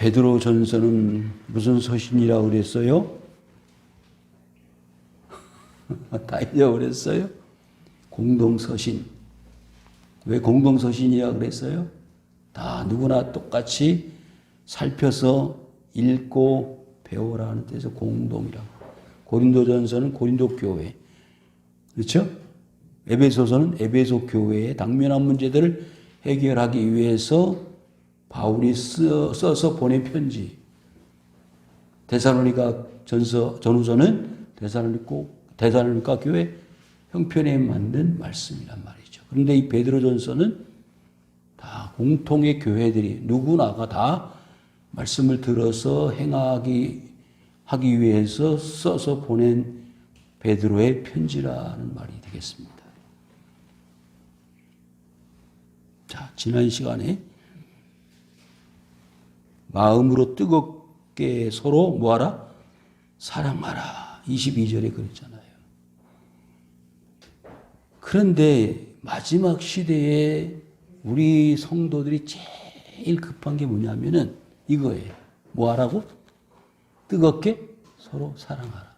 베드로 전서는 무슨 서신이라고 그랬어요? 다 잊어버렸어요? 공동서신. 왜 공동서신이라고 그랬어요? 다 누구나 똑같이 살펴서 읽고 배우라는 뜻에서 공동이라고. 고린도전서는 고린도 교회. 그렇죠? 에베소서는 에베소 교회의 당면한 문제들을 해결하기 위해서 바울이 써서 보낸 편지. 데살로니가 전후서는 데살로니가 교회 형편에 맞는 말씀이란 말이죠. 그런데 이 베드로전서는 다 공통의 교회들이 누구나가 다 말씀을 들어서 하기 위해서 써서 보낸 베드로의 편지라는 말이 되겠습니다. 자, 지난 시간에 마음으로 뜨겁게 서로 뭐하라? 사랑하라. 22절에 그랬잖아요. 그런데 마지막 시대에 우리 성도들이 제일 급한 게 뭐냐면은 이거예요. 뭐하라고? 뜨겁게 서로 사랑하라.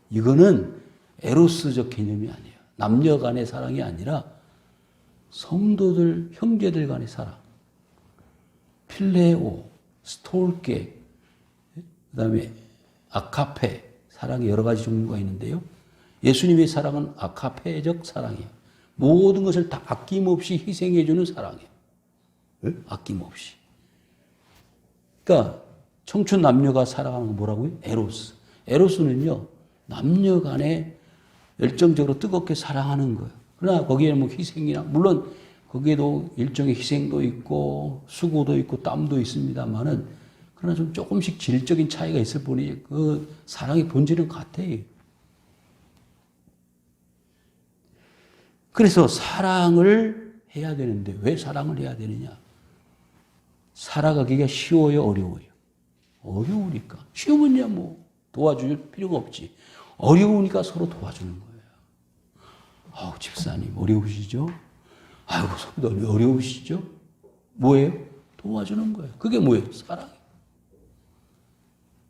이거는 에로스적 개념이 아니에요. 남녀 간의 사랑이 아니라 성도들, 형제들 간의 사랑. 필레오, 스톨게, 그 다음에 아카페, 사랑이 여러 가지 종류가 있는데요. 예수님의 사랑은 아카페적 사랑이에요. 모든 것을 다 아낌없이 희생해주는 사랑이에요. 네? 아낌없이. 그러니까 청춘 남녀가 사랑하는 건 뭐라고요? 에로스. 에로스는요, 남녀 간에 열정적으로 뜨겁게 사랑하는 거예요. 그러나 거기에는 뭐 희생이나, 물론 거기에도 일종의 희생도 있고 수고도 있고 땀도 있습니다만은, 그러나 좀 조금씩 질적인 차이가 있을 뿐이지 그 사랑의 본질은 같아요. 그래서 사랑을 해야 되는데 왜 사랑을 해야 되느냐? 살아가기가 쉬워요, 어려워요? 어려우니까. 쉬우면야 뭐 도와줄 필요가 없지. 어려우니까 서로 도와주는 거예요. 아우, 집사님 어려우시죠? 아이고, 성도 어려우시죠? 뭐예요? 도와주는 거예요. 그게 뭐예요? 사랑이에요.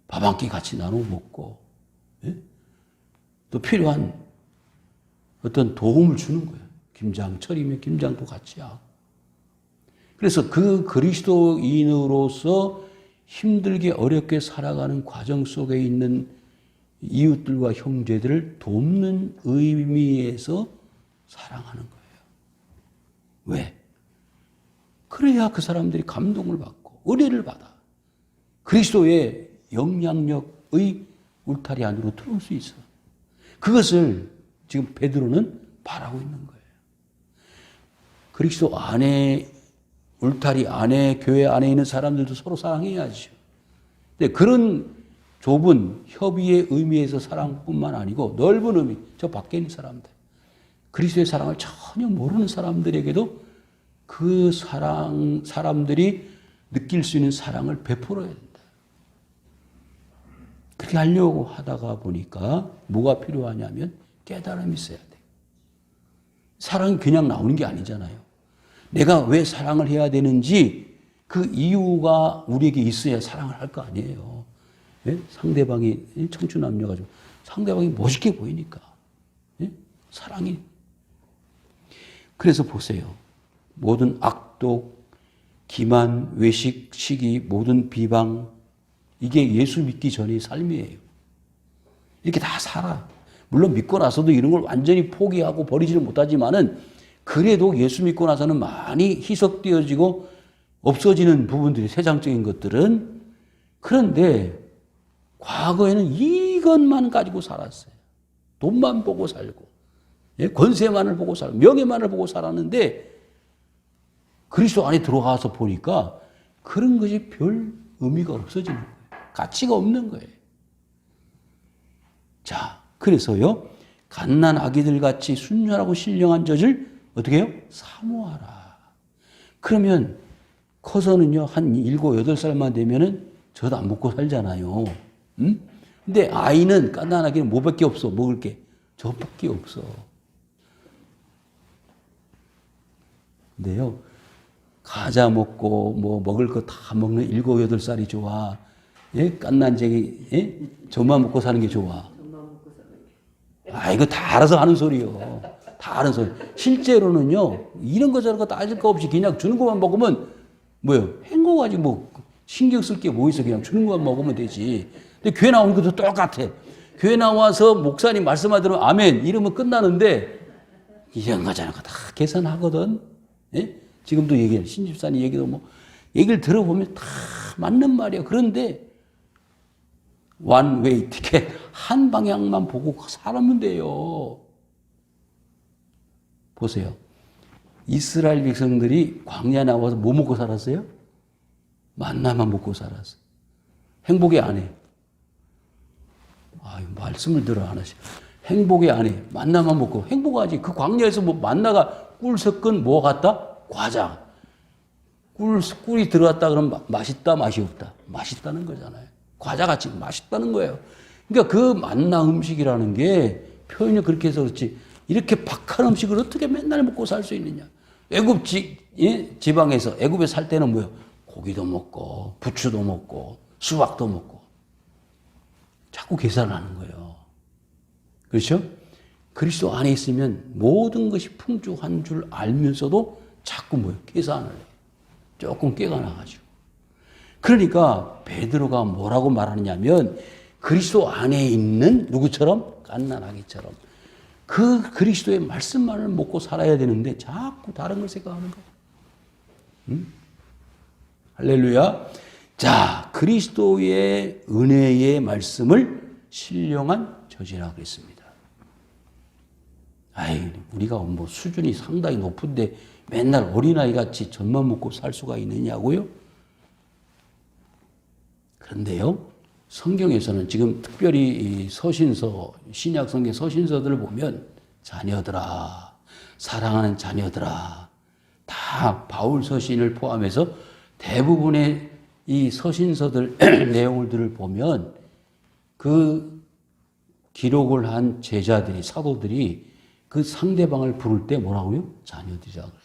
밥 한 끼 같이 나눠 먹고, 예? 또 필요한 어떤 도움을 주는 거예요. 김장철이면 김장도 같이 하고. 그래서 그 그리스도인으로서 힘들게 어렵게 살아가는 과정 속에 있는 이웃들과 형제들을 돕는 의미에서 사랑하는 거예요. 왜? 그래야 그 사람들이 감동을 받고 은혜를 받아 그리스도의 영향력의 울타리 안으로 들어올 수 있어. 그것을 지금 베드로는 바라고 있는 거예요. 그리스도 안에, 울타리 안에, 교회 안에 있는 사람들도 서로 사랑해야죠. 근데 그런 좁은 협의의 의미에서 사랑뿐만 아니고 넓은 의미, 저 밖에 있는 사람들, 그리스도의 사랑을 전혀 모르는 사람들에게도 그 사람들이 느낄 수 있는 사랑을 베풀어야 된다. 그렇게 하려고 하다가 보니까 뭐가 필요하냐면 깨달음이 있어야 돼. 사랑이 그냥 나오는 게 아니잖아요. 내가 왜 사랑을 해야 되는지 그 이유가 우리에게 있어야 사랑을 할 거 아니에요. 예? 상대방이 청춘 남녀가지고 상대방이 멋있게 보이니까. 예? 사랑이. 그래서 보세요. 모든 악독, 기만, 외식, 시기, 모든 비방, 이게 예수 믿기 전의 삶이에요. 이렇게 다 살아. 물론 믿고 나서도 이런 걸 완전히 포기하고 버리지는 못하지만은 그래도 예수 믿고 나서는 많이 희석되어지고 없어지는 부분들이 세상적인 것들은. 그런데 과거에는 이것만 가지고 살았어요. 돈만 보고 살고, 권세만을 보고 살고, 명예만을 보고 살았는데 그리스도 안에 들어가서 보니까 그런 것이 별 의미가 없어지는 거예요. 가치가 없는 거예요. 자, 그래서요, 갓난 아기들 같이 순전하고 신령한 젖을 어떻게 해요? 사모하라. 그러면 커서는요, 한 7, 8살만 되면은 젖 안 먹고 살잖아요. 응? 근데 아이는 갓난아기는 뭐밖에 없어, 먹을 게. 젖밖에 없어. 근데요, 과자 먹고 뭐 먹을 거 다 먹는 7, 8살이 좋아. 예? 깐난쟁이, 예? 젖만 먹고 사는 게 좋아. 아, 이거 다 알아서 하는 소리요. 다 아는 소리. 실제로는요, 이런 거 저런 거 따질 거 없이 그냥 주는 것만 먹으면 뭐요? 헹궈가지 뭐 신경 쓸 게 뭐 있어. 그냥 주는 것만 먹으면 되지. 근데 교회 나오는 것도 똑같아. 교회 나와서 목사님 말씀하더라면 아멘 이러면 끝나는데 이런 거잖아. 다 계산하거든. 예? 지금도 얘기해. 신집사님 얘기도 뭐 얘기를 들어보면 다 맞는 말이야. 그런데 원웨이 티켓 한 방향만 보고 살면 돼요. 보세요. 이스라엘 백성들이 광야 나와서 뭐 먹고 살았어요? 만나만 먹고 살았어. 행복의 아내. 아유, 말씀을 들어 하나씩. 행복의 아내. 만나만 먹고 행복하지. 그 광야에서 뭐 만나가 꿀 섞은 뭐 같다? 과자. 꿀이 들어갔다 그러면 맛있다, 맛이 없다. 맛있다는 거잖아요. 과자같이 맛있다는 거예요. 그러니까 그 만나 음식이라는 게 표현이 그렇게 해서 그렇지. 이렇게 박한 음식을 어떻게 맨날 먹고 살 수 있느냐. 애굽 지방에서 애굽에 살 때는 뭐예요? 고기도 먹고 부추도 먹고 수박도 먹고 자꾸 계산하는 거예요. 그렇죠? 그리스도 안에 있으면 모든 것이 풍족한 줄 알면서도 자꾸 뭐예요? 계산을 해요. 조금 깨가 나가지고. 그러니까 베드로가 뭐라고 말하느냐면 그리스도 안에 있는 누구처럼? 갓난아기처럼. 그 그리스도의 말씀만을 먹고 살아야 되는데 자꾸 다른 걸 생각하는 거예요. 응? 할렐루야. 자, 그리스도의 은혜의 말씀을 신령한 저지라 그랬습니다. 아이, 우리가 뭐 수준이 상당히 높은데 맨날 어린아이 같이 젖만 먹고 살 수가 있느냐고요? 그런데요, 성경에서는 지금 특별히 이 서신서, 신약 성경 서신서들을 보면 자녀들아, 사랑하는 자녀들아, 다 바울 서신을 포함해서 대부분의 이 서신서들 내용들을 보면 그 기록을 한 제자들이, 사도들이 그 상대방을 부를 때 뭐라고요? 자녀들이라고 그래요.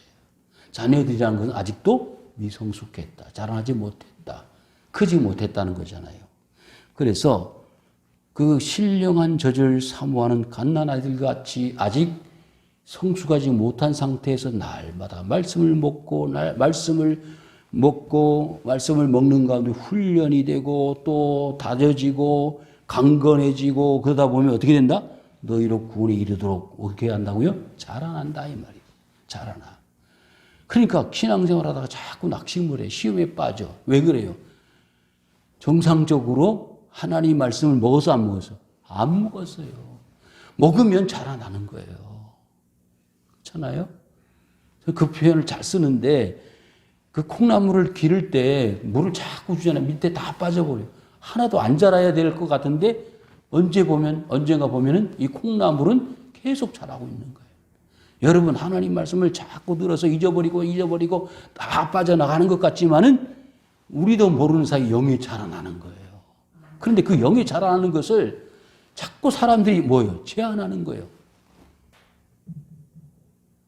자녀들이라는 것은 아직도 미성숙했다, 자라나지 못했다, 크지 못했다는 거잖아요. 그래서 그 신령한 젖을 사모하는 갓난아이들 같이 아직 성숙하지 못한 상태에서 날마다 말씀을 먹는 가운데 훈련이 되고 또 다져지고 강건해지고 그러다 보면 어떻게 된다? 너희로 구원에 이르도록 어떻게 한다고요? 자라난다 이 말이에요. 자라나. 그러니까 신앙생활 하다가 자꾸 낙심을 해. 시험에 빠져. 왜 그래요? 정상적으로 하나님 말씀을 먹어서 안 먹어서? 안 먹었어요. 먹으면 자라나는 거예요. 그렇잖아요? 그 표현을 잘 쓰는데 그 콩나물을 기를 때 물을 자꾸 주잖아요. 밑에 다 빠져버려요. 하나도 안 자라야 될 것 같은데 언젠가 보면은 이 콩나물은 계속 자라고 있는 거예요. 여러분, 하나님 말씀을 자꾸 들어서 잊어버리고 다 빠져나가는 것 같지만은 우리도 모르는 사이 영이 자라나는 거예요. 그런데 그 영이 자라나는 것을 자꾸 사람들이 뭐예요? 제한하는 거예요.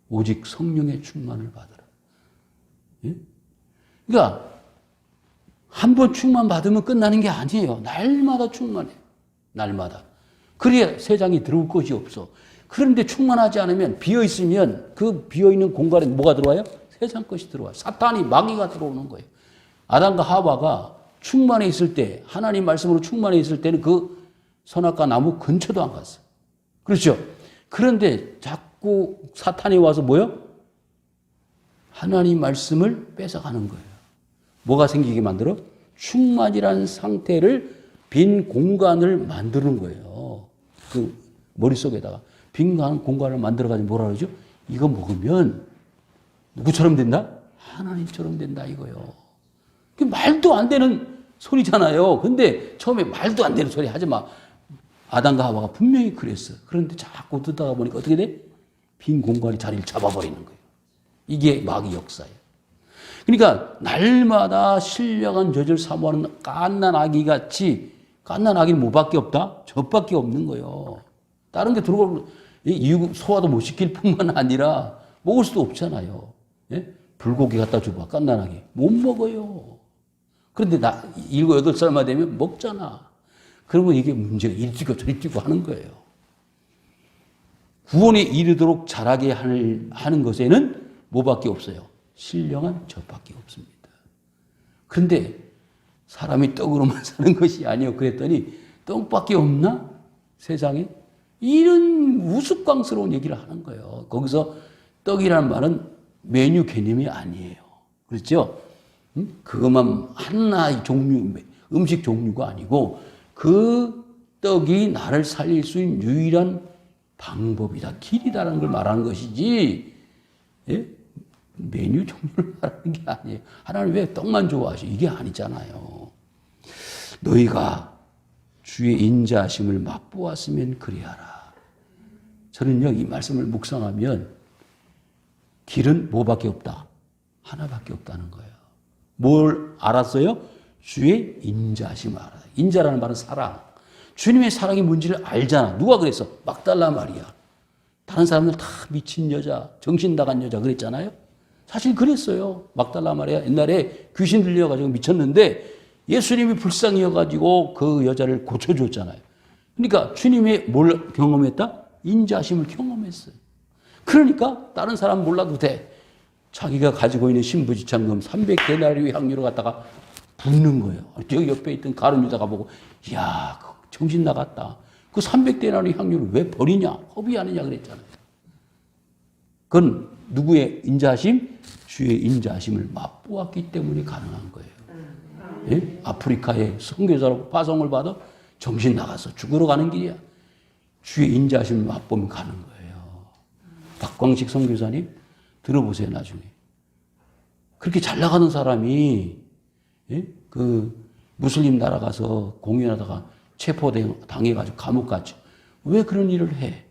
오직 성령의 충만을 받으라. 예? 그러니까 한 번 충만 받으면 끝나는 게 아니에요. 날마다 충만해요. 날마다. 그래야 세상이 들어올 것이 없어. 그런데 충만하지 않으면 비어있으면 그 비어있는 공간에 뭐가 들어와요? 세상 것이 들어와요. 사탄이 마귀가 들어오는 거예요. 아담과 하와가 충만해 있을 때, 하나님 말씀으로 충만해 있을 때는 그 선악과 나무 근처도 안 갔어요. 그렇죠? 그런데 자꾸 사탄이 와서 뭐요? 하나님 말씀을 뺏어가는 거예요. 뭐가 생기게 만들어? 충만이라는 상태를 빈 공간을 만드는 거예요. 그 머릿속에다가 빈 공간을 만들어가지고 뭐라 그러죠? 이거 먹으면 누구처럼 된다? 하나님처럼 된다 이거요. 말도 안 되는 소리잖아요. 근데 처음에 말도 안 되는 소리 하지 마. 아담과 하와가 분명히 그랬어. 그런데 자꾸 듣다가 보니까 어떻게 돼? 빈 공간이 자리를 잡아버리는 거예요. 이게 마귀 역사예요. 그러니까 날마다 신령한 젖을 사모하는 갓난 아기같이 갓난 아기는 뭐밖에 없다? 젖밖에 없는 거예요. 다른 게 들어오면 소화도 못 시킬 뿐만 아니라 먹을 수도 없잖아요. 예? 불고기 갖다 줘봐. 깐난하게. 못 먹어요. 그런데 7, 8살만 되면 먹잖아. 그러면 이게 문제가 이리 뛰고 저리 뛰고 하는 거예요. 구원에 이르도록 자라게 하는 것에는 뭐밖에 없어요? 신령한 젖밖에 없습니다. 그런데 사람이 떡으로만 사는 것이 아니요. 그랬더니 떡밖에 없나? 세상에? 이런 우스꽝스러운 얘기를 하는 거예요. 거기서 떡이라는 말은 메뉴 개념이 아니에요. 그렇죠? 그것만 하나의 종류, 음식 종류가 아니고 그 떡이 나를 살릴 수 있는 유일한 방법이다, 길이다라는 걸 말하는 것이지, 예? 메뉴 종류를 말하는 게 아니에요. 하나님 왜 떡만 좋아하시? 이게 아니잖아요. 너희가 주의 인자하심을 맛보았으면 그리하라. 저는요, 이 말씀을 묵상하면 길은 뭐밖에 없다? 하나밖에 없다는 거예요. 뭘 알았어요? 주의 인자하심을 알아요. 인자라는 말은 사랑. 주님의 사랑이 뭔지를 알잖아. 누가 그랬어? 막달라 마리아. 다른 사람들 다 미친 여자, 정신 나간 여자 그랬잖아요. 사실 그랬어요. 막달라 마리아 옛날에 귀신 들려가지고 미쳤는데 예수님이 불쌍히여가지고 그 여자를 고쳐줬잖아요. 그러니까 주님이 뭘 경험했다? 인자심을 경험했어요. 그러니까 다른 사람 몰라도 돼. 자기가 가지고 있는 신부지참금 300데나리오 향유를 갖다가 붓는 거예요. 저기 옆에 있던 가룟 유다가 보고, 이야, 정신 나갔다. 그 300데나리오 향유를 왜 버리냐? 허비하느냐 그랬잖아요. 그건 누구의 인자심? 주의 인자심을 맛보았기 때문에 가능한 거예요. 예? 아프리카에 선교사로 파송을 받아 정신 나가서 죽으러 가는 길이야. 주의 인자심을 맛보면 가는 거예요. 박광식 선교사님 들어보세요, 나중에. 그렇게 잘 나가는 사람이, 예? 그 무슬림 나라 가서 공연하다가 체포당해가지고 감옥 갔죠. 왜 그런 일을 해?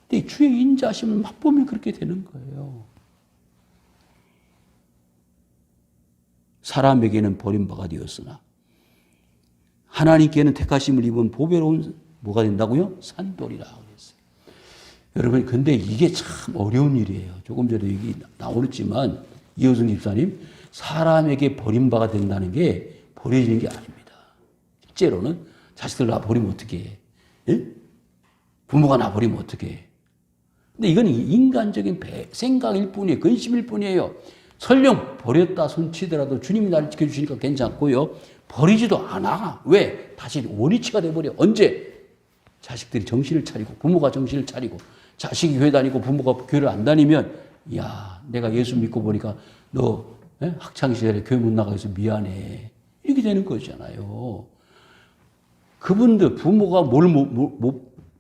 근데 주의 인자심을 맛보면 그렇게 되는 거예요. 사람에게는 버림받아 되었으나 하나님께는 택하심을 입은 보배로운 뭐가 된다고요? 산돌이라 그랬어요. 여러분, 근데 이게 참 어려운 일이에요. 조금 전에 얘기 나오랬지만 이호승 집사님, 사람에게 버림받아 된다는 게 버려지는 게 아닙니다. 실제로는 자식들 나 버리면 어떻게 해? 예? 부모가 나 버리면 어떻게 해? 근데 이건 인간적인 생각일 뿐이에요. 근심일 뿐이에요. 설령 버렸다 손치더라도 주님이 나를 지켜주시니까 괜찮고요. 버리지도 않아. 왜? 다시 원위치가 돼버려. 언제? 자식들이 정신을 차리고 부모가 정신을 차리고 자식이 교회 다니고 부모가 교회를 안 다니면, 야, 내가 예수 믿고 보니까 너 학창시절에 교회 못 나가서 미안해. 이렇게 되는 거잖아요. 그분들 부모가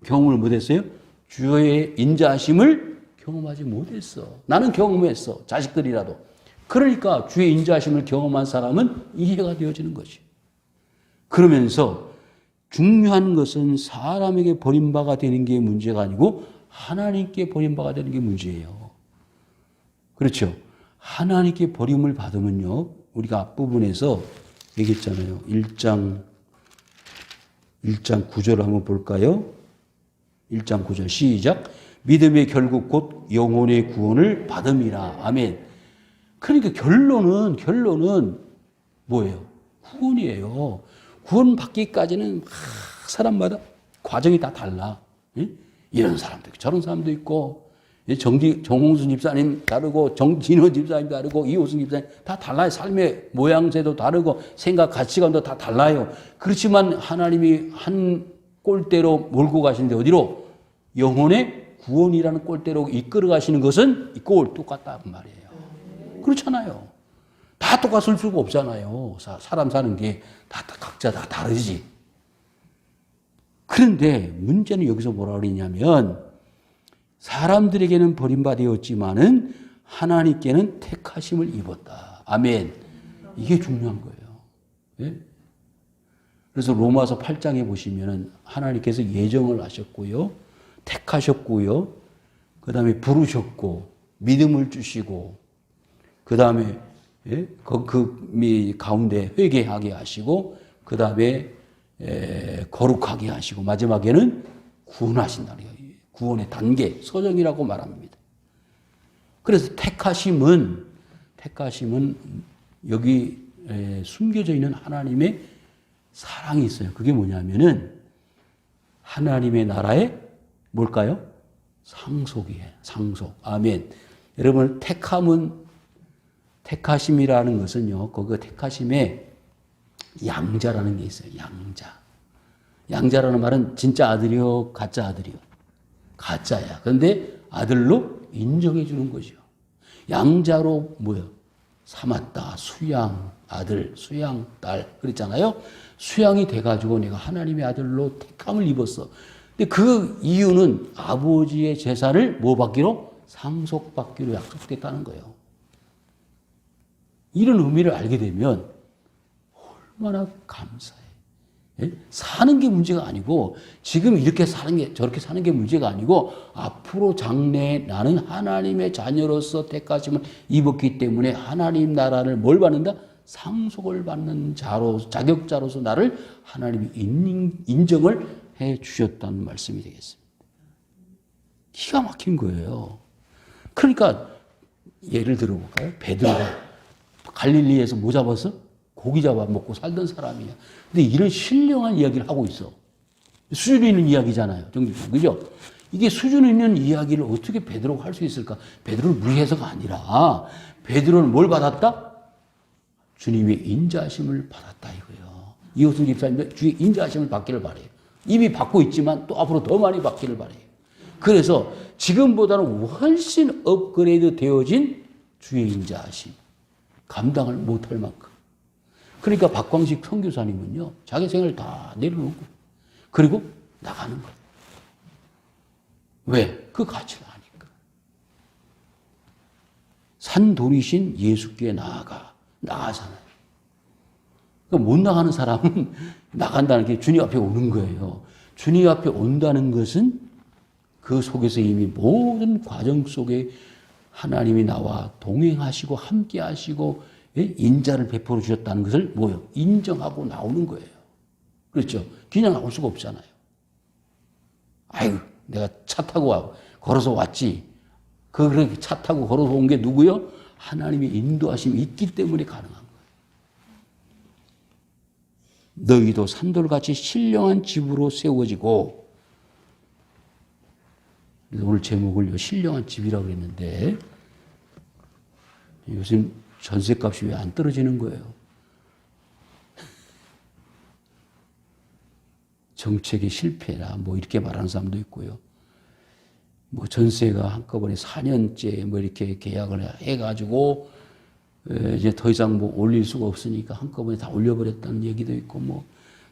경험을 못했어요? 주의 인자하심을 경험하지 못했어. 나는 경험했어. 자식들이라도. 그러니까 주의 인자하심을 경험한 사람은 이해가 되어지는 거지. 그러면서 중요한 것은 사람에게 버림받아 되는 게 문제가 아니고 하나님께 버림받아 되는 게 문제예요. 그렇죠? 하나님께 버림을 받으면요, 우리가 앞부분에서 얘기했잖아요. 1장 9절 한번 볼까요? 1장 9절 시작. 믿음의 결국 곧 영혼의 구원을 받음이라. 아멘. 그러니까 결론은 뭐예요? 구원이에요. 구원 받기까지는 사람마다 과정이 다 달라. 이런 사람도 있고 저런 사람도 있고, 정홍순 집사님 다르고 정진호 집사님 다르고 이호승 집사님 다 달라요. 삶의 모양새도 다르고 생각 가치관도 다 달라요. 그렇지만 하나님이 한 꼴대로 몰고 가시는데 어디로? 영혼의 구원이라는 꼴대로 이끌어 가시는 것은 이 꼴 똑같다 그 말이에요. 그렇잖아요. 다 똑같을 수가 없잖아요. 사람 사는 게 다 각자 다 다르지. 그런데 문제는 여기서 뭐라 그러냐면 사람들에게는 버림받았지만은 하나님께는 택하심을 입었다. 아멘. 이게 중요한 거예요. 예? 그래서 로마서 8장에 보시면은 하나님께서 예정을 하셨고요. 택하셨고요. 그 다음에 부르셨고, 믿음을 주시고, 그 다음에, 예? 그 가운데 회개하게 하시고, 그 다음에 거룩하게 하시고, 마지막에는 구원하신다는 거예요. 구원의 단계, 서정이라고 말합니다. 그래서 택하심은 여기 숨겨져 있는 하나님의 사랑이 있어요. 그게 뭐냐면은 하나님의 나라의 뭘까요? 상속이에요. 상속. 아멘. 여러분, 택하심이라는 것은요, 그 택하심에 양자라는 게 있어요. 양자. 양자라는 말은 진짜 아들이요, 가짜 아들이요. 가짜야. 그런데 아들로 인정해 주는 거죠. 양자로 뭐요? 삼았다. 수양 아들, 수양 딸. 그랬잖아요. 수양이 돼가지고 내가 하나님의 아들로 택함을 입었어. 근데 그 이유는 아버지의 재산을 뭐 받기로? 상속받기로 약속됐다는 거예요. 이런 의미를 알게 되면 얼마나 감사해. 예? 사는 게 문제가 아니고 지금 이렇게 사는 게 저렇게 사는 게 문제가 아니고 앞으로 장래에 나는 하나님의 자녀로서 택하심을 입었기 때문에 하나님 나라를 뭘 받는다? 상속을 받는 자격자로서 나를 하나님이 인정을 해 주셨다는 말씀이 되겠습니다. 기가 막힌 거예요. 그러니까 예를 들어볼까요? 베드로가 갈릴리에서 뭐 잡았어? 고기 잡아 먹고 살던 사람이야. 근데 이런 신령한 이야기를 하고 있어. 수준 있는 이야기잖아요. 정직히. 그죠? 이게 수준 있는 이야기를 어떻게 베드로가 할 수 있을까? 베드로를 무시해서가 아니라 베드로는 뭘 받았다? 주님의 인자하심을 받았다 이거예요. 이호승 집사님도 주의 인자하심을 받기를 바래요. 이미 받고 있지만 또 앞으로 더 많이 받기를 바래요. 그래서 지금보다는 훨씬 업그레이드 되어진 주의 인자하심. 감당을 못할 만큼. 그러니까 박광식 선교사님은요, 자기 생을 다 내려놓고, 그리고 나가는 거예요. 왜? 그 가치를 아니까. 산돌이신 예수께 나가잖아요. 그러니까 못 나가는 사람은 나간다는 게 주님 앞에 오는 거예요. 주님 앞에 온다는 것은 그 속에서 이미 모든 과정 속에 하나님이 나와 동행하시고 함께 하시고 인자를 베풀어 주셨다는 것을 뭐요? 인정하고 나오는 거예요. 그렇죠? 그냥 나올 수가 없잖아요. 아유, 내가 차 타고 걸어서 왔지. 그렇게 차 타고 걸어서 온 게 누구요? 하나님의 인도하심이 있기 때문에 가능한 거예요. 너희도 산돌같이 신령한 집으로 세워지고, 오늘 제목을 신령한 집이라고 했는데, 요즘 전셋값이 왜 안 떨어지는 거예요? 정책의 실패라 뭐 이렇게 말하는 사람도 있고요. 뭐 전세가 한꺼번에 4년째 뭐 이렇게 계약을 해가지고 이제 더 이상 뭐 올릴 수가 없으니까 한꺼번에 다 올려버렸다는 얘기도 있고 뭐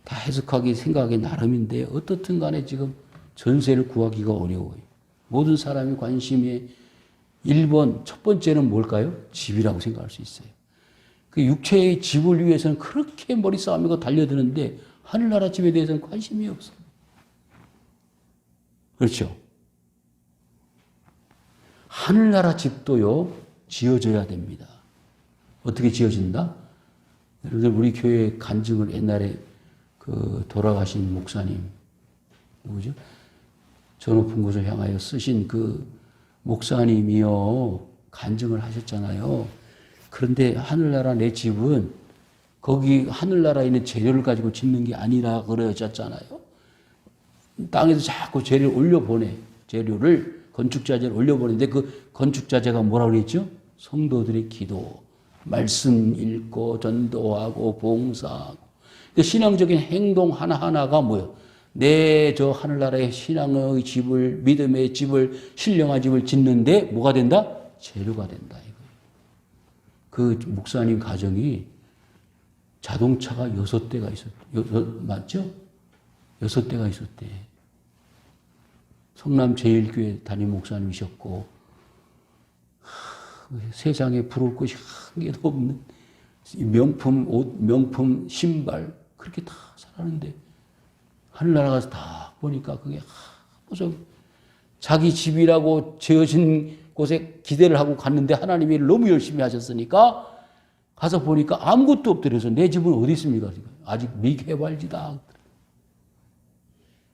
다 해석하기 생각이 나름인데 어떻든 간에 지금 전세를 구하기가 어려워요. 모든 사람이 관심이 1번, 첫 번째는 뭘까요? 집이라고 생각할 수 있어요. 그 육체의 집을 위해서는 그렇게 머리 싸움이고 달려드는데 하늘나라 집에 대해서는 관심이 없어요. 그렇죠? 하늘나라 집도요, 지어져야 됩니다. 어떻게 지어진다? 여러분들, 우리 교회 간증을 옛날에 그 돌아가신 목사님, 누구죠? 저 높은 곳을 향하여 쓰신 그 목사님이요, 간증을 하셨잖아요. 그런데 하늘나라 내 집은 거기 하늘나라에 있는 재료를 가지고 짓는 게 아니라 그러셨잖아요. 땅에서 자꾸 재료를 올려보내. 재료를, 건축자재를 올려보내는데 그 건축자재가 뭐라고 그랬죠? 성도들의 기도, 말씀 읽고 전도하고 봉사하고. 신앙적인 행동 하나하나가 뭐예요? 내 저 하늘나라의 신앙의 집을, 믿음의 집을, 신령한 집을 짓는데 뭐가 된다? 재료가 된다 이거예요. 그 목사님 가정이 자동차가 6대가 있었대. 맞죠? 6대가 있었대. 성남 제일교회 담임 목사님이셨고, 세상에 부러울 것이 한 개도 없는 명품 옷, 명품 신발, 그렇게 다 살았는데, 하늘나라 가서 다 보니까 그게 무슨 자기 집이라고 지어진 곳에 기대를 하고 갔는데 하나님이 너무 열심히 하셨으니까 가서 보니까 아무것도 없더래서 내 집은 어디 있습니까? 아직 미개발지다.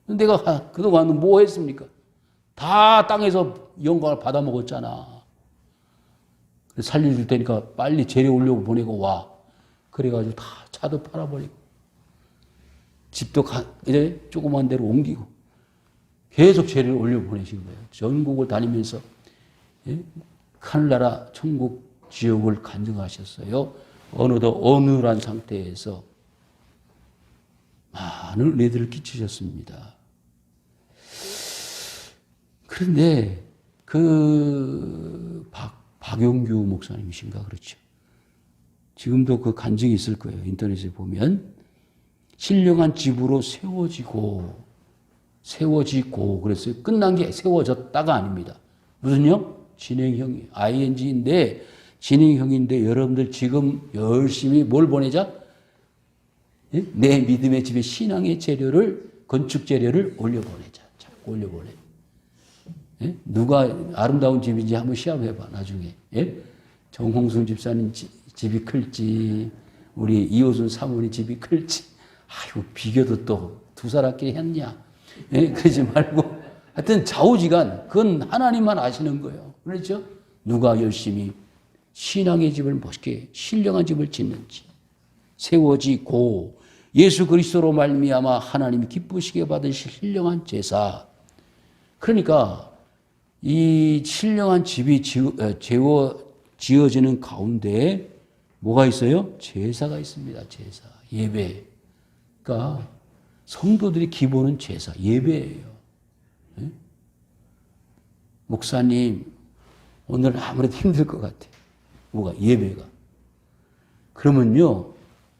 내가 그동안 뭐 했습니까? 다 땅에서 영광을 받아먹었잖아. 살려줄 테니까 빨리 재료 올려고 보내고 와. 그래가지고 다 차도 팔아버리고 집도 이제 조그만 데로 옮기고 계속 재료를 올려 보내신 거예요. 전국을 다니면서 하늘나라 천국 지옥을 간증하셨어요. 어느덧 어느한 상태에서 많은 은혜들을 끼치셨습니다. 그런데 박용규 목사님이신가 그렇죠. 지금도 그 간증이 있을 거예요. 인터넷에 보면 신령한 집으로 세워지고 그랬어요. 끝난 게 세워졌다가 아닙니다. 무슨요? 진행형이 ing인데 진행형인데 여러분들 지금 열심히 뭘 보내자? 내 믿음의 집에 신앙의 재료를 건축 재료를 올려보내자. 자꾸 올려보내. 누가 아름다운 집인지 한번 시험해봐 나중에. 정홍순 집사님 집이 클지 우리 이호순 사모님 집이 클지 아이고 비교도 또 두 사람끼리 했냐. 그러지 말고 하여튼 좌우지간 그건 하나님만 아시는 거예요. 그렇죠? 누가 열심히 신앙의 집을 멋있게 신령한 집을 짓는지 세워지고 예수 그리스도로 말미암아 하나님이 기쁘시게 받으실 신령한 제사. 그러니까 이 신령한 집이 지어지는 가운데 뭐가 있어요? 제사가 있습니다. 제사, 예배. 그러니까 성도들의 기본은 제사, 예배예요. 네? 목사님, 오늘 아무래도 힘들 것 같아. 뭐가? 예배가. 그러면요,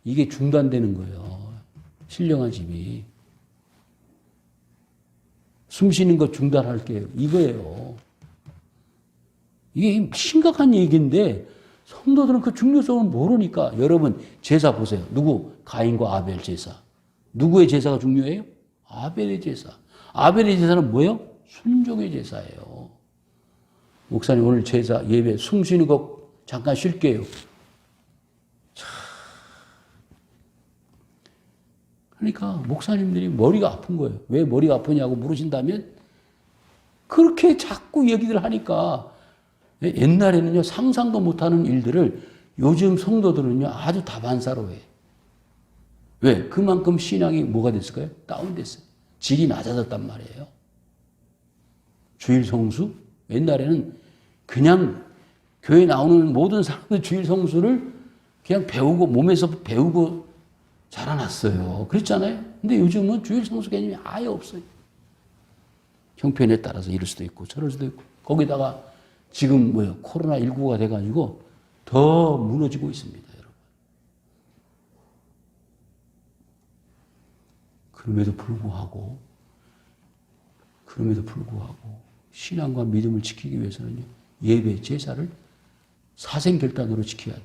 이게 중단되는 거예요. 신령한 집이. 숨 쉬는 거 중단할게요. 이거예요. 이게 심각한 얘기인데 성도들은 그 중요성을 모르니까 여러분 제사 보세요. 누구? 가인과 아벨 제사. 누구의 제사가 중요해요? 아벨의 제사. 아벨의 제사는 뭐예요? 순종의 제사예요. 목사님 오늘 제사 예배 숨 쉬는 거 잠깐 쉴게요. 그러니까 목사님들이 머리가 아픈 거예요. 왜 머리가 아프냐고 물으신다면 그렇게 자꾸 얘기들 하니까 옛날에는요 상상도 못하는 일들을 요즘 성도들은요 아주 다반사로 해. 왜? 그만큼 신앙이 뭐가 됐을까요? 다운됐어요. 질이 낮아졌단 말이에요. 주일 성수? 옛날에는 그냥 교회 나오는 모든 사람들 주일 성수를 그냥 배우고 몸에서 배우고 자라났어요. 그랬잖아요. 근데 요즘은 주일 성수 개념이 아예 없어요. 형편에 따라서 이럴 수도 있고 저럴 수도 있고 거기다가 지금 코로나19가 돼가지고 더 무너지고 있습니다. 여러분. 그럼에도 불구하고 신앙과 믿음을 지키기 위해서는요. 예배, 제사를 사생결단으로 지켜야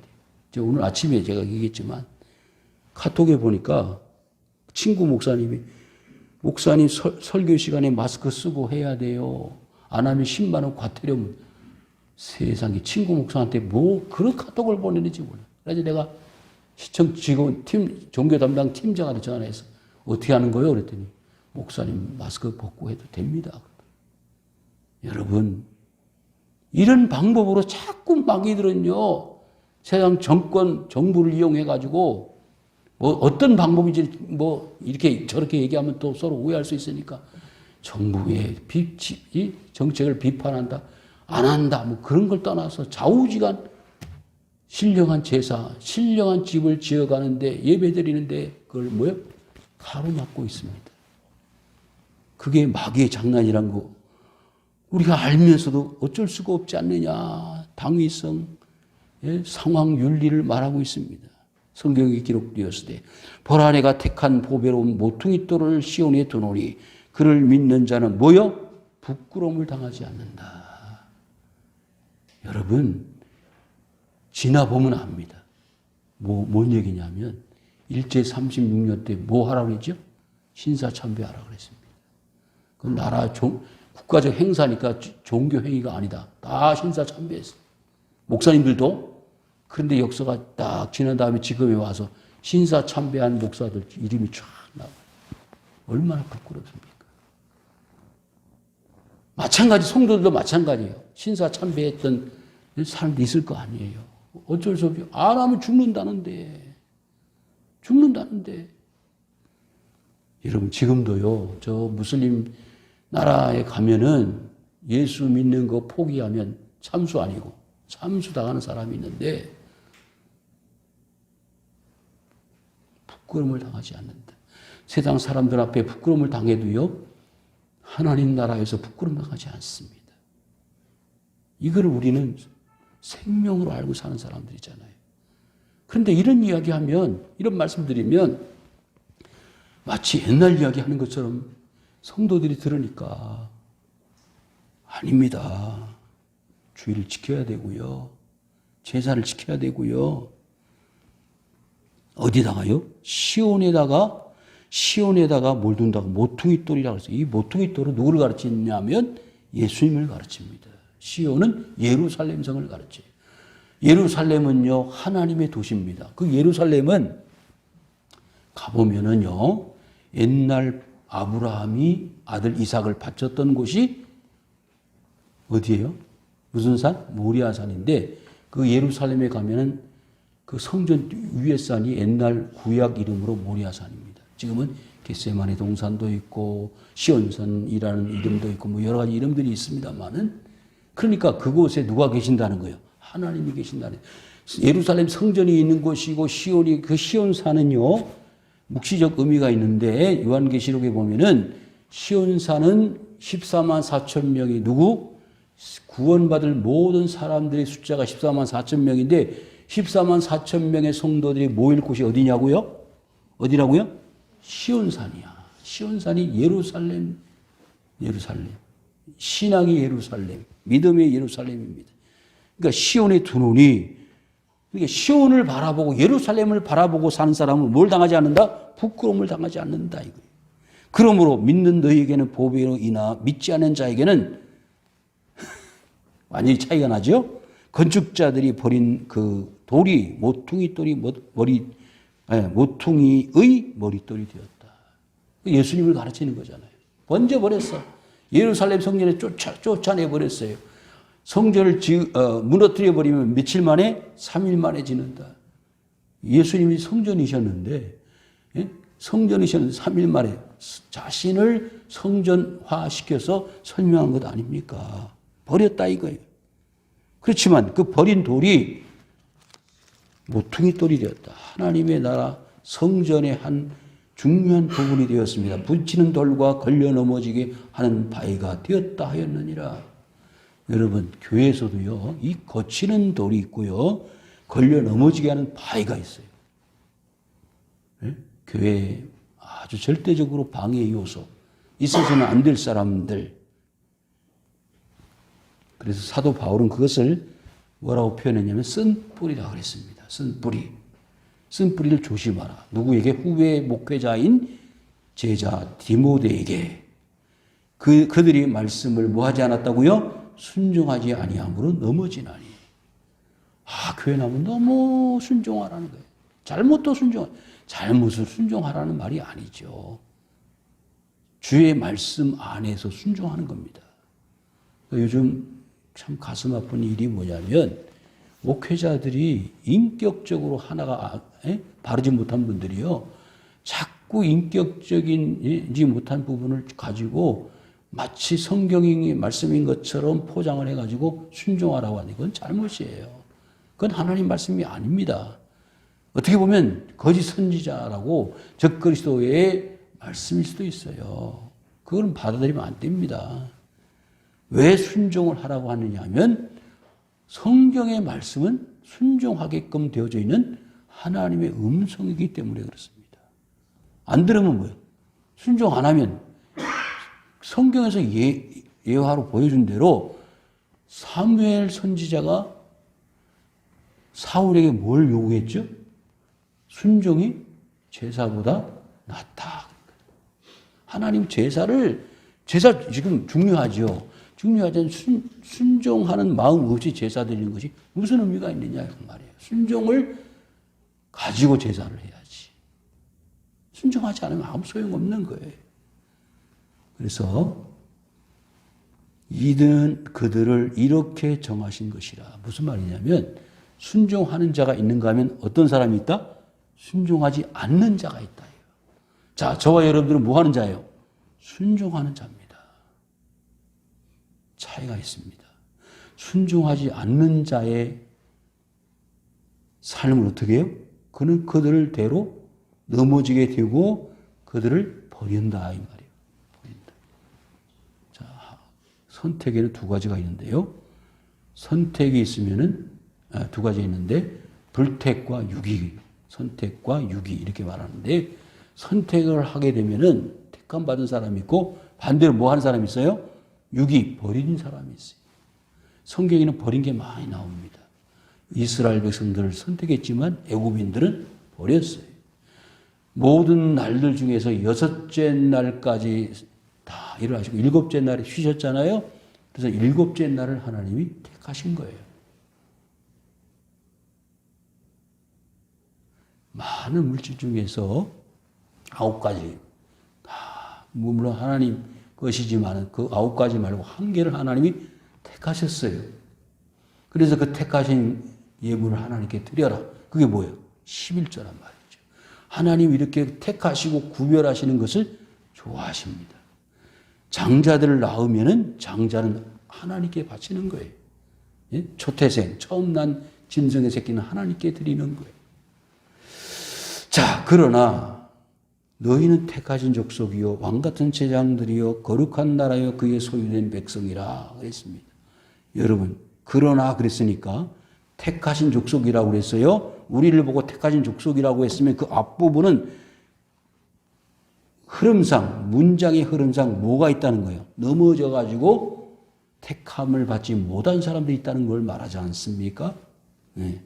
돼요. 오늘 아침에 제가 얘기했지만 카톡에 보니까 친구 목사님 설교 시간에 마스크 쓰고 해야 돼요. 안 하면 10만 원 과태료. 세상에 친구 목사한테 뭐 그런 카톡을 보내는지 몰라요. 그래서 내가 시청 직원 종교 담당 팀장한테 전화해서 어떻게 하는 거예요? 그랬더니 목사님 마스크 벗고 해도 됩니다. 여러분 이런 방법으로 자꾸 마귀들은요 세상 정부를 이용해 가지고 어떤 방법인지 이렇게 저렇게 얘기하면 또 서로 오해할 수 있으니까 정부의 정책을 비판한다, 안 한다, 그런 걸 떠나서 좌우지간 신령한 제사, 신령한 집을 지어가는데 예배드리는데 그걸 가로막고 있습니다. 그게 마귀의 장난이란 거 우리가 알면서도 어쩔 수가 없지 않느냐. 당위성, 상황 윤리를 말하고 있습니다. 성경에 기록되었을 때 보라 내가 택한 보배로운 모퉁이 돌을 시온에 두노니 그를 믿는 자는 부끄러움을 당하지 않는다. 여러분 지나보면 압니다. 뭔 얘기냐면 일제 36년 때 뭐 하라고 그랬죠? 신사참배하라고 그랬습니다. 그건 국가적 행사니까 종교 행위가 아니다. 다 신사참배했어요. 목사님들도. 그런데 역사가 딱 지난 다음에 지금에 와서 신사참배한 목사들 이름이 쫙 나와요. 얼마나 부끄럽습니까? 마찬가지 성도들도 마찬가지예요. 신사참배했던 사람도 있을 거 아니에요. 어쩔 수 없이 안 하면 죽는다는데. 여러분 지금도요. 저 무슬림 나라에 가면은 예수 믿는 거 포기하면 참수 아니고 참수 당하는 사람이 있는데 부끄러움을 당하지 않는다. 세상 사람들 앞에 부끄러움을 당해도요. 하나님 나라에서 부끄러움 당하지 않습니다. 이걸 우리는 생명으로 알고 사는 사람들이잖아요. 그런데 이런 이야기하면, 이런 말씀 드리면 마치 옛날 이야기하는 것처럼 성도들이 들으니까 아닙니다. 주의를 지켜야 되고요. 제사를 지켜야 되고요. 어디다가요? 시온에다가 뭘 둔다고? 모퉁이 돌이라고 했어요. 이 모퉁이 돌은 누구를 가르치냐면 예수님을 가르칩니다. 시온은 예루살렘 성을 가르쳐요. 예루살렘은요, 하나님의 도시입니다. 그 예루살렘은 가보면은요, 옛날 아브라함이 아들 이삭을 바쳤던 곳이 어디예요? 무슨 산? 모리아산인데 그 예루살렘에 가면은 그 성전 위에 산이 옛날 구약 이름으로 모리아산입니다. 지금은 겟세마네 동산도 있고 시온산이라는 이름도 있고 뭐 여러 가지 이름들이 있습니다만은 그러니까 그곳에 누가 계신다는 거예요? 하나님이 계신다는 거예요. 예루살렘 성전이 있는 곳이고 시온이 그 시온산은요 묵시적 의미가 있는데 요한계시록에 보면은 시온산은 14만 4천 명이 누구? 구원받을 모든 사람들의 숫자가 14만 4천 명인데 14만 4천 명의 성도들이 모일 곳이 어디냐고요? 어디라고요? 시온산이야. 시온산이 예루살렘. 신앙의 예루살렘, 믿음의 예루살렘입니다. 그러니까 시온의 두 눈이, 그러니까 시온을 바라보고 예루살렘을 바라보고 사는 사람은 뭘 당하지 않는다? 부끄러움을 당하지 않는다 이거예요. 그러므로 믿는 너희에게는 보배로 인하 믿지 않는 자에게는 완전히 차이가 나죠. 건축자들이 버린 그 돌이 모퉁이 돌이 모퉁이의 머릿돌이 되었다. 예수님을 가르치는 거잖아요. 번져버렸어. 예루살렘 성전에 쫓아내버렸어요. 성전을 무너뜨려버리면 며칠 만에? 3일 만에 지는다. 예수님이 성전이셨는데, 예? 성전이셨는데 3일 만에 자신을 성전화시켜서 설명한 것 아닙니까? 버렸다 이거예요. 그렇지만 그 버린 돌이 모퉁이 돌이 되었다. 하나님의 나라 성전의 한 중요한 부분이 되었습니다. 붙이는 돌과 걸려 넘어지게 하는 바위가 되었다 하였느니라. 여러분 교회에서도요 이 거치는 돌이 있고요 걸려 넘어지게 하는 바위가 있어요. 네? 교회에 아주 절대적으로 방해 요소 있어서는 안 될 사람들. 그래서 사도 바울은 그것을 뭐라고 표현했냐면 쓴뿌리라고 그랬습니다. 쓴뿌리를 조심하라. 누구에게? 후배 목회자인 제자 디모데에게. 그들이 말씀을 뭐 하지 않았다고요? 순종하지 아니함으로 넘어지나니. 교회 나오면 너무 순종하라는 거예요. 잘못을 순종하라는 말이 아니죠. 주의 말씀 안에서 순종하는 겁니다. 요즘 참 가슴 아픈 일이 뭐냐면 목회자들이 인격적으로 하나가 바르지 못한 분들이요. 자꾸 인격적인지 못한 부분을 가지고 마치 성경의 말씀인 것처럼 포장을 해가지고 순종하라고 하는 건 잘못이에요. 그건 하나님 말씀이 아닙니다. 어떻게 보면 거짓 선지자라고 적그리스도의 말씀일 수도 있어요. 그건 받아들이면 안 됩니다. 왜 순종을 하라고 하느냐 하면 성경의 말씀은 순종하게끔 되어져 있는 하나님의 음성이기 때문에 그렇습니다. 안 들으면 뭐예요? 순종 안 하면 성경에서 예화로 보여준 대로 사무엘 선지자가 사울에게 뭘 요구했죠? 순종이 제사보다 낫다. 하나님 제사 지금 중요하죠. 중요하지 순종하는 마음 없이 제사 드리는 것이 무슨 의미가 있느냐 그 말이에요. 순종을 가지고 제사를 해야지. 순종하지 않으면 아무 소용없는 거예요. 그래서 이는 그들을 이렇게 정하신 것이라. 무슨 말이냐면 순종하는 자가 있는가 하면 어떤 사람이 있다? 순종하지 않는 자가 있다. 자, 저와 여러분들은 뭐 하는 자예요? 순종하는 자입니다. 차이가 있습니다. 순종하지 않는 자의 삶을 어떻게 해요? 그는 그들을 대로 넘어지게 되고 그들을 버린다 이 말이에요. 버린다. 자, 선택에는 두 가지가 있는데요. 선택이 있으면은 두 가지 있는데 불택과 유기, 선택과 유기 이렇게 말하는데 선택을 하게 되면은 택함 받은 사람이 있고 반대로 뭐 하는 사람이 있어요? 유기, 버린 사람이 있어요. 성경에는 버린 게 많이 나옵니다. 이스라엘 백성들을 선택했지만 애굽인들은 버렸어요. 모든 날들 중에서 여섯째 날까지 다 일을 하시고 일곱째 날에 쉬셨잖아요. 그래서 일곱째 날을 하나님이 택하신 거예요. 많은 물질 중에서 9가지 물론 하나님 것이지만 그 9가지 말고 한 개를 하나님이 택하셨어요. 그래서 그 택하신 예물을 하나님께 드려라. 그게 뭐예요? 11조란 말이죠. 하나님 이렇게 택하시고 구별하시는 것을 좋아하십니다. 장자들을 낳으면은 장자는 하나님께 바치는 거예요. 예? 초태생, 처음 난 짐승의 새끼는 하나님께 드리는 거예요. 자, 그러나 너희는 택하신 족속이요 왕같은 제장들이요 거룩한 나라요 그의 소유된 백성이라 그랬습니다. 여러분, 그러나 그랬으니까 택하신 족속이라고 그랬어요. 우리를 보고 택하신 족속이라고 했으면 그 앞부분은 흐름상, 문장의 흐름상 뭐가 있다는 거예요? 넘어져 가지고 택함을 받지 못한 사람들이 있다는 걸 말하지 않습니까? 네.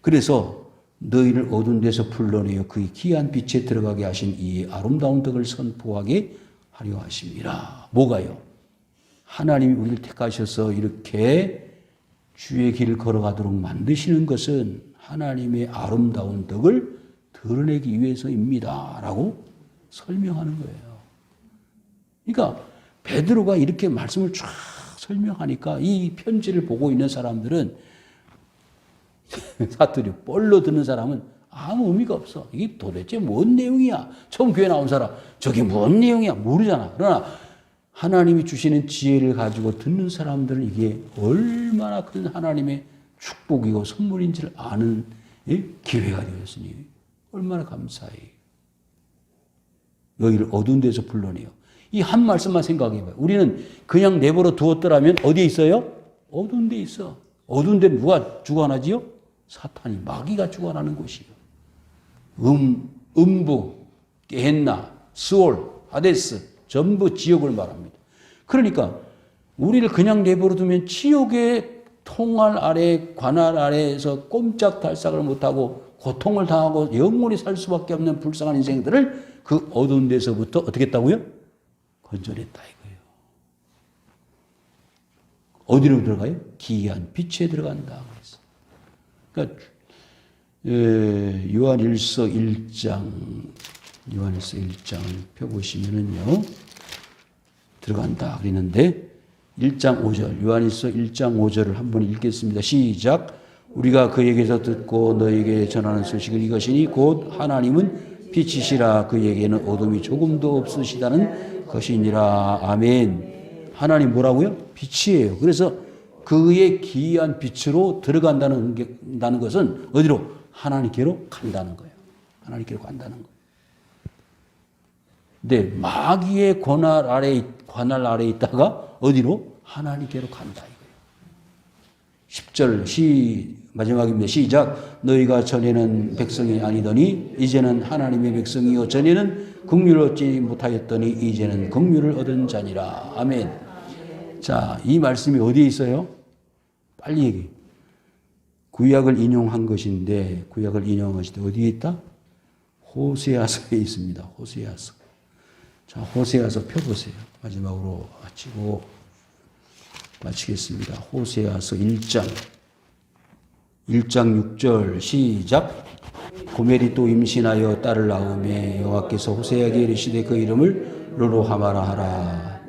그래서 너희를 어두운 데서 불러내어 그의 귀한 빛에 들어가게 하신 이 아름다운 덕을 선포하게 하려 하심이라. 뭐가요? 하나님이 우리를 택하셔서 이렇게 주의 길을 걸어가도록 만드시는 것은 하나님의 아름다운 덕을 드러내기 위해서입니다. 라고 설명하는 거예요. 그러니까 베드로가 이렇게 말씀을 쫙 설명하니까 이 편지를 보고 있는 사람들은 사투리 뻘로 듣는 사람은 아무 의미가 없어. 이게 도대체 뭔 내용이야? 처음 교회 나온 사람 저게 뭔 내용이야? 모르잖아. 그러나 하나님이 주시는 지혜를 가지고 듣는 사람들은 이게 얼마나 큰 하나님의 축복이고 선물인지를 아는 기회가 되었으니 얼마나 감사해. 너희를 어두운 데서 불러내요. 이 한 말씀만 생각해봐요. 우리는 그냥 내버려 두었더라면 어디에 있어요? 어두운 데 있어. 어두운 데 누가 주관하지요? 사탄이, 마귀가 주관하는 곳이에요. 음부, 게헨나, 스올, 하데스 전부 지옥을 말합니다. 그러니까 우리를 그냥 내버려 두면 지옥의 통할 아래, 관할 아래에서 꼼짝달싹을 못하고 고통을 당하고 영원히 살 수밖에 없는 불쌍한 인생들을 그 어두운 데서부터 어떻게 했다고요? 건져냈다 이거예요. 어디로 들어가요? 기이한 빛에 들어간다. 그러니까 요한일서 1장을 펴보시면은요 들어간다 그랬는데 1장 5절 요한일서 1장 5절을 한번 읽겠습니다. 시작. 우리가 그에게서 듣고 너에게 전하는 소식은 이것이니 곧 하나님은 빛이시라 그에게는 어둠이 조금도 없으시다는 것이니라. 아멘. 하나님 뭐라고요? 빛이에요. 그래서 그의 기이한 빛으로 들어간다는 것은 어디로? 하나님께로 간다는 거예요. 하나님께로 간다는 거예요. 근데 마귀의 관할 아래에 있다가 어디로? 하나님께로 간다 이거예요. 10절 마지막입니다. 시작. 너희가 전에는 백성이 아니더니 이제는 하나님의 백성이요 전에는 긍휼을 얻지 못하였더니 이제는 긍휼을 얻은 자니라. 아멘. 자, 이 말씀이 어디에 있어요? 빨리 얘기해. 구약을 인용한 것인데 어디에 있다? 호세아서에 있습니다. 호세아서. 자, 호세아서 펴보세요. 마지막으로 마치겠습니다. 호세아서 1장 6절 시작. 고멜이 또 임신하여 딸을 낳으매 여호와께서 호세아에게 이르시되 그 이름을 르루하마라 하라.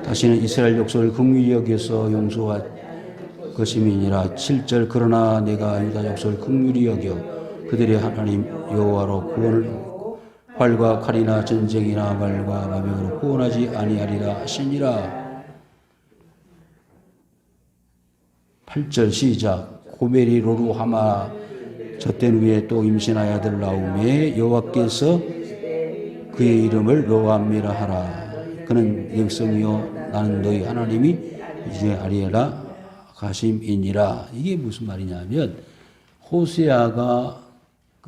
다시는 이스라엘 족속을 긍휼히 여겨서 용서할 것임이니라. 7절 그러나 내가 유다 족속을 긍휼히 여겨 그들의 하나님 여호와로 구원을 얻고 활과 칼이나 전쟁이나 말과 마병으로 구원하지 아니하리라 하시니라. 8절 시작. 고멜이 로루하마 젖된 후에 또 임신하여 아들 낳음에 여호와께서 그의 이름을 로암미라 하라. 그는 백성이요 나는 너희 하나님이 이제 아리에라 가심이니라. 이게 무슨 말이냐면 호세아가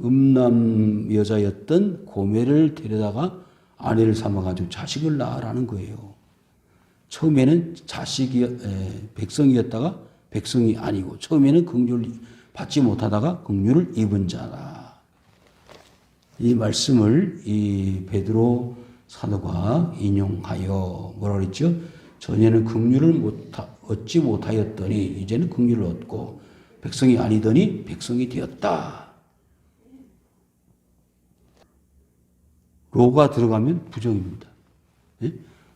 음남 여자였던 고멜을 데려다가 아내를 삼아가지고 자식을 낳으라는 거예요. 처음에는 백성이었다가 백성이 아니고 처음에는 긍휼을 받지 못하다가 긍휼을 입은 자다. 이 말씀을 이 베드로 사도가 인용하여 뭐라 그랬죠? 전에는 긍휼을 얻지 못하였더니 이제는 긍휼을 얻고 백성이 아니더니 백성이 되었다. 로가 들어가면 부정입니다.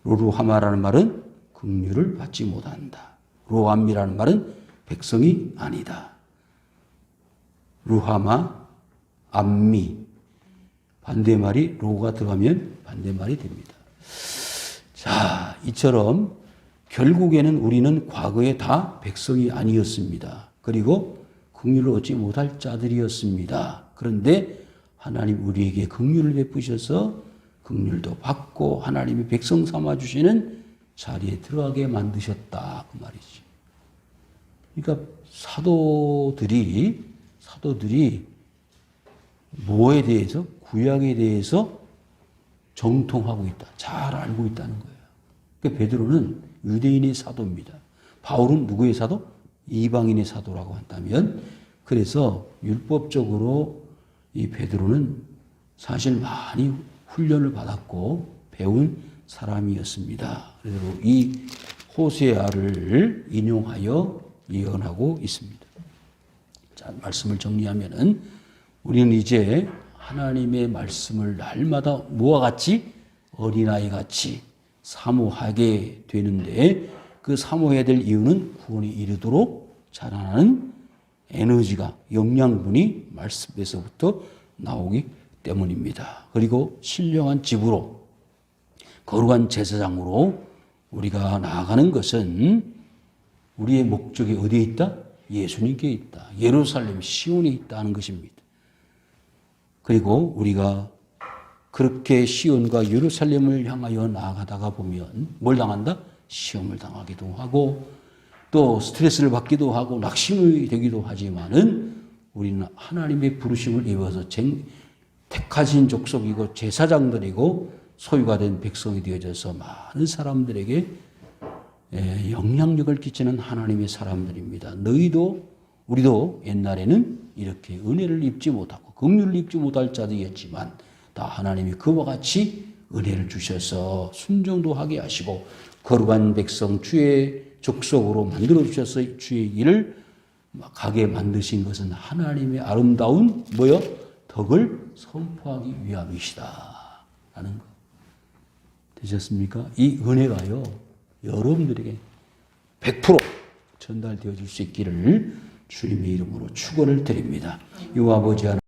로루하마라는 말은 긍휼을 받지 못한다. 로암미라는 말은 백성이 아니다. 루하마, 암미. 반대말이 로가 들어가면 반대말이 됩니다. 자, 이처럼 결국에는 우리는 과거에 다 백성이 아니었습니다. 그리고 긍휼을 얻지 못할 자들이었습니다. 그런데 하나님 우리에게 긍휼을 베푸셔서 긍휼도 받고 하나님이 백성 삼아 주시는 자리에 들어가게 만드셨다 그 말이지. 그러니까 사도들이 뭐에 대해서 구약에 대해서 정통하고 있다. 잘 알고 있다는 거예요. 그러니까 베드로는 유대인의 사도입니다. 바울은 누구의 사도? 이방인의 사도라고 한다면 그래서 율법적으로 이 베드로는 사실 많이 훈련을 받았고 배운 사람이었습니다. 그래서 이 호세아를 인용하여 예언하고 있습니다. 자, 말씀을 정리하면은 우리는 이제 하나님의 말씀을 날마다 뭐와 같이 어린아이 같이 사모하게 되는데 그 사모해야 될 이유는 구원에 이르도록 자라나는 에너지가 영양분이 말씀에서부터 나오기 때문입니다. 그리고 신령한 집으로 거룩한 제사장으로 우리가 나아가는 것은 우리의 목적이 어디에 있다? 예수님께 있다. 예루살렘 시온에 있다는 것입니다. 그리고 우리가 그렇게 시온과 예루살렘을 향하여 나아가다가 보면 뭘 당한다? 시험을 당하기도 하고 또 스트레스를 받기도 하고 낙심이 되기도 하지만은 우리는 하나님의 부르심을 입어서 택하신 족속이고 제사장들이고 소유가 된 백성이 되어져서 많은 사람들에게 영향력을 끼치는 하나님의 사람들입니다. 우리도 옛날에는 이렇게 은혜를 입지 못하고 긍휼을 입지 못할 자들이었지만 다 하나님이 그와 같이 은혜를 주셔서 순종도 하게 하시고 거룩한 백성 주의 족속으로 만들어 주셔서 주의 일을 가게 만드신 것은 하나님의 아름다운 덕을 선포하기 위함이시다 라는 거 되셨습니까? 이 은혜가요 여러분들에게 100% 전달되어질 수 있기를 주님의 이름으로 축원을 드립니다. 이 아버지 하나님